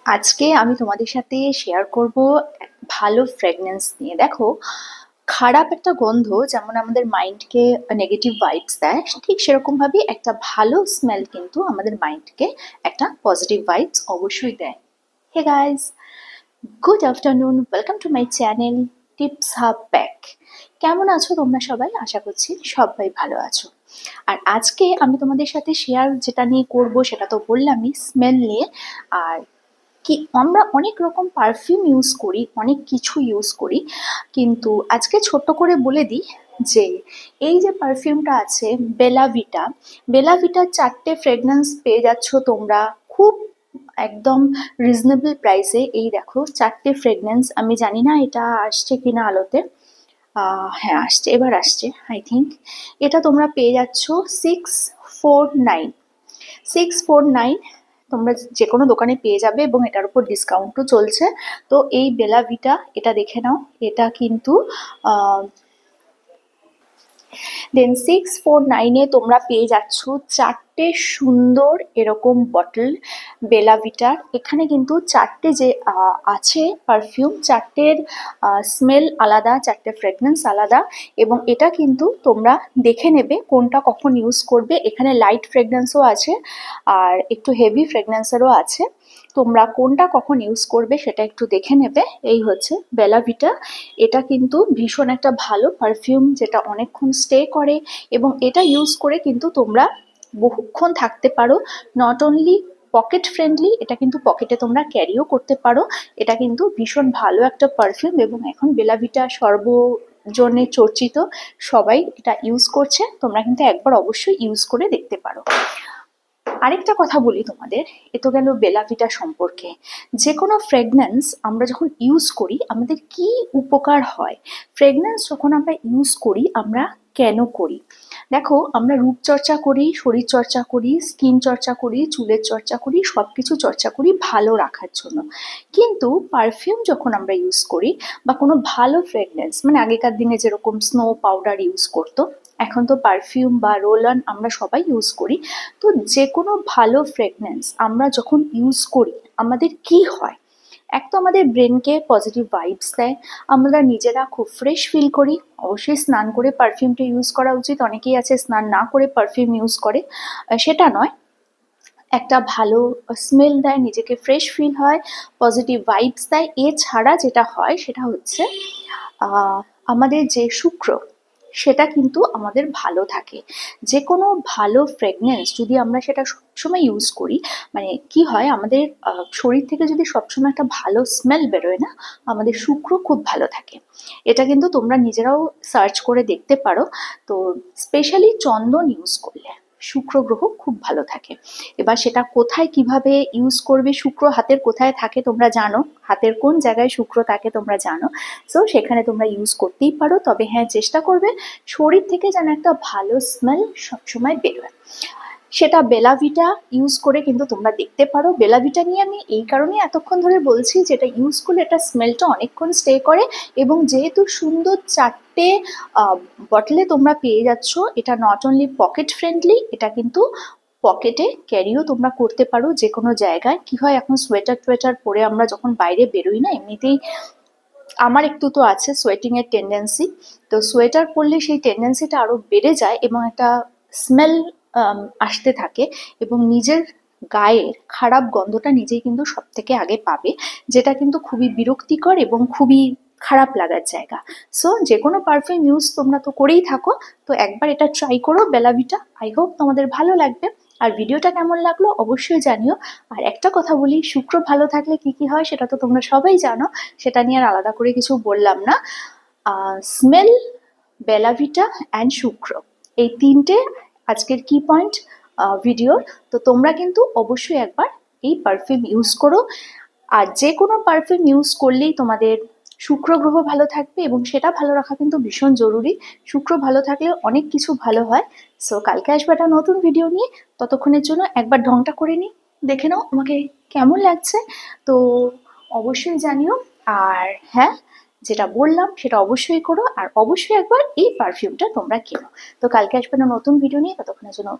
আজকে আমি তোমাদের সাথে শেয়ার করব ভালো ফ্রেগনেন্স নিয়ে। দেখো, খারাপ একটা গন্ধ যেমন আমাদের মাইন্ডকে নেগেটিভ ভাইবস দেয়, ঠিক সেরকম ভাবে একটা ভালো স্মেল কিন্তু আমাদের মাইন্ডকে একটা পজিটিভ ভাইবস অবশ্যই দেয়। Hey guys, good afternoon, welcome to my channel Tips Hub back. কেমন আছো তোমরা সবাই? আশা করছি সবাই ভালো আছো। আর আজকে আমি তোমাদের সাথে শেয়ার যেটা নিয়ে করব সেটা তো বললামই, স্মেল নিয়ে। আর কি, আমরা অনেক রকম পারফিউম ইউজ করি, অনেক কিছু ইউজ করি, কিন্তু আজকে ছোট্ট করে বলে দিই যে এই যে পারফিউমটা আছে বেলাভিটা, বেলাভিটার 4টে ফ্রেগরেন্স পেয়ে যাচ্ছ তোমরা খুব একদম রিজনেবল প্রাইসে। এই দেখো 4টে ফ্রেগরেন্স, আমি জানি না এটা আসছে কিনা আলোতে। হ্যাঁ আসছে, এবার আসছে আই থিঙ্ক। এটা তোমরা পেয়ে যাচ্ছ 649, 649। তোমরা যে কোনো দোকানে পেয়ে যাবে এবং এটার উপর ডিসকাউন্টও চলছে। তো এই বেলাভিটা, এটা দেখে নাও, এটা কিন্তু দেন 649-এ তোমরা পেয়ে যাচ্ছ 4টে সুন্দর এরকম বটল বেলাভিটার। এখানে কিন্তু 4টে যে আছে পারফিউম, 4টের স্মেল আলাদা, 4টে ফ্রেগরেন্স আলাদা, এবং এটা কিন্তু তোমরা দেখে নেবে কোনটা কখন ইউজ করবে। এখানে লাইট ফ্রেগরেন্সও আছে আর একটু হেভি ফ্রেগরেন্সেরও আছে। তোমরা কোনটা কখন ইউজ করবে সেটা একটু দেখে নেবে। এই হচ্ছে বেলাভিটা। এটা কিন্তু ভীষণ একটা ভালো পারফিউম যেটা অনেকক্ষণ স্টে করে, এবং এটা ইউজ করে কিন্তু তোমরা বহুক্ষণ থাকতে পারো। নট অনলি পকেট ফ্রেন্ডলি, এটা কিন্তু পকেটে তোমরা ক্যারিও করতে পারো। এটা কিন্তু ভীষণ ভালো একটা পারফিউম, এবং এখন বেলাভিটা সর্বজনে চর্চিত, সবাই এটা ইউজ করছে। তোমরা কিন্তু একবার অবশ্যই ইউজ করে দেখতে পারো। আরেকটা কথা বলি তোমাদের, এ তো গেল বেলাভিটা সম্পর্কে। যে কোনো ফ্রেগনেন্স আমরা যখন ইউজ করি আমাদের কি উপকার হয়, ফ্রেগনেন্স যখন আমরা ইউজ করি আমরা কেন করি? দেখো, আমরা রূপচর্চা করি, শরীর চর্চা করি, স্কিন চর্চা করি, চুলের চর্চা করি, সব কিছু চর্চা করি ভালো রাখার জন্য। কিন্তু পারফিউম যখন আমরা ইউজ করি বা কোনো ভালো ফ্রেগনেন্স, মানে আগেকার দিনে যেরকম স্নো পাউডার ইউজ করতো, এখন তো পারফিউম বা রোল অন আমরা সবাই ইউজ করি। তো যে কোনো ভালো ফ্রেগনেন্স আমরা যখন ইউজ করি আমাদের কি হয়? এক তো আমাদের ব্রেনকে পজিটিভ ভাইবস দেয়, আমরা নিজেরা খুব ফ্রেশ ফিল করি। অবশ্যই স্নান করে পারফিউমটা ইউজ করা উচিত, অনেকেই আছে স্নান না করে পারফিউম ইউজ করে, সেটা নয়। একটা ভালো স্মেল দেয়, নিজেকে ফ্রেশ ফিল হয়, পজিটিভ ভাইবস দেয়। এছাড়া যেটা হয় সেটা হচ্ছে আমাদের যে শুক্র, সেটা কিন্তু আমাদের ভালো থাকে। যে কোনো ভালো ফ্রেগনেন্স যদি আমরা সেটা সবসময় ইউজ করি, মানে কি হয়, আমাদের শরীর থেকে যদি সবসময় একটা ভালো স্মেল বেরোয় না, আমাদের শুক্র খুব ভালো থাকে। এটা কিন্তু তোমরা নিজেরাও সার্চ করে দেখতে পারো। তো স্পেশালি চন্দন ইউজ করলে শুক্র গ্রহ খুব ভালো থাকে। এবার সেটা কোথায় কিভাবে ইউজ করবে, শুক্র হাতের কোথায় থাকে তোমরা জানো, হাতের কোন জায়গায় শুক্র থাকে তোমরা জানো। সো সেখানে তোমরা ইউজ করতেই পারো, তবে হ্যাঁ চেষ্টা করবে শরীর থেকে যেন একটা ভালো স্মেল সবসময় বেরোয়। সেটা বেলাভিটা ইউজ করে কিন্তু তোমরা দেখতে পারো। বেলাভিটা নিয়ে আমি এই কারণে এতক্ষণ ধরে বলছি, যেটা ইউজ করলে এটা স্মেলটা অনেকক্ষণ স্টে করে, এবং যেহেতু সুন্দর 4টে বটলে তোমরা পেয়ে যাচ্ছ, এটা নট অনলি পকেট ফ্রেন্ডলি, এটা কিন্তু পকেটে ক্যারিও তোমরা করতে পারো যে কোনো জায়গায়। কি হয়, এখন সোয়েটার টোয়েটার পরে আমরা যখন বাইরে বেরোই না, এমনিতেই আমার একটু তো আছে সোয়েটিং এর টেন্ডেন্সি, তো সোয়েটার পরলে সেই টেন্ডেন্সিটা আরো বেড়ে যায় এবং একটা স্মেল আসতে থাকে, এবং নিজের গায়ের খারাপ গন্ধটা নিজেই কিন্তু সব থেকে আগে পাবে, যেটা কিন্তু খুবই বিরক্তিকর এবং খুবই খারাপ লাগার জায়গা। সো যে কোনো পারফিউম ইউজ তোমরা তো করেই থাকো, তো একবার এটা ট্রাই করো বেলাভিটা। আই হোপ তোমাদের ভালো লাগবে। আর ভিডিওটা কেমন লাগলো অবশ্যই জানিও। আর একটা কথা বলি, শুক্র ভালো থাকলে কি কি হয় সেটা তো তোমরা সবাই জানো, সেটা নিয়ে আর আলাদা করে কিছু বললাম না। স্মেল, বেলাভিটা অ্যান্ড শুক্র, এই 3টে আজকের কি পয়েন্ট ভিডিওর। তো তোমরা কিন্তু অবশ্যই একবার এই পারফিউম ইউজ করো। আর যে কোনো পারফিউম ইউজ করলেই তোমাদের শুক্র গ্রহ ভালো থাকবে, এবং সেটা ভালো রাখা কিন্তু ভীষণ জরুরি। শুক্র ভালো থাকলে অনেক কিছু ভালো হয়। সো কালকে আসবে একটা নতুন ভিডিও নিয়ে, ততক্ষণের জন্য একবার ঢংটা করে নিই, দেখে নাও আমাকে কেমন লাগছে। তো অবশ্যই জানিও। আর হ্যাঁ, যেটা বললাম সেটা অবশ্যই করো, আর অবশ্যই একবার এই পারফিউমটা তোমরা কেনো। তো কালকে আসবে না নতুন ভিডিও নিয়ে, ততক্ষণের জন্য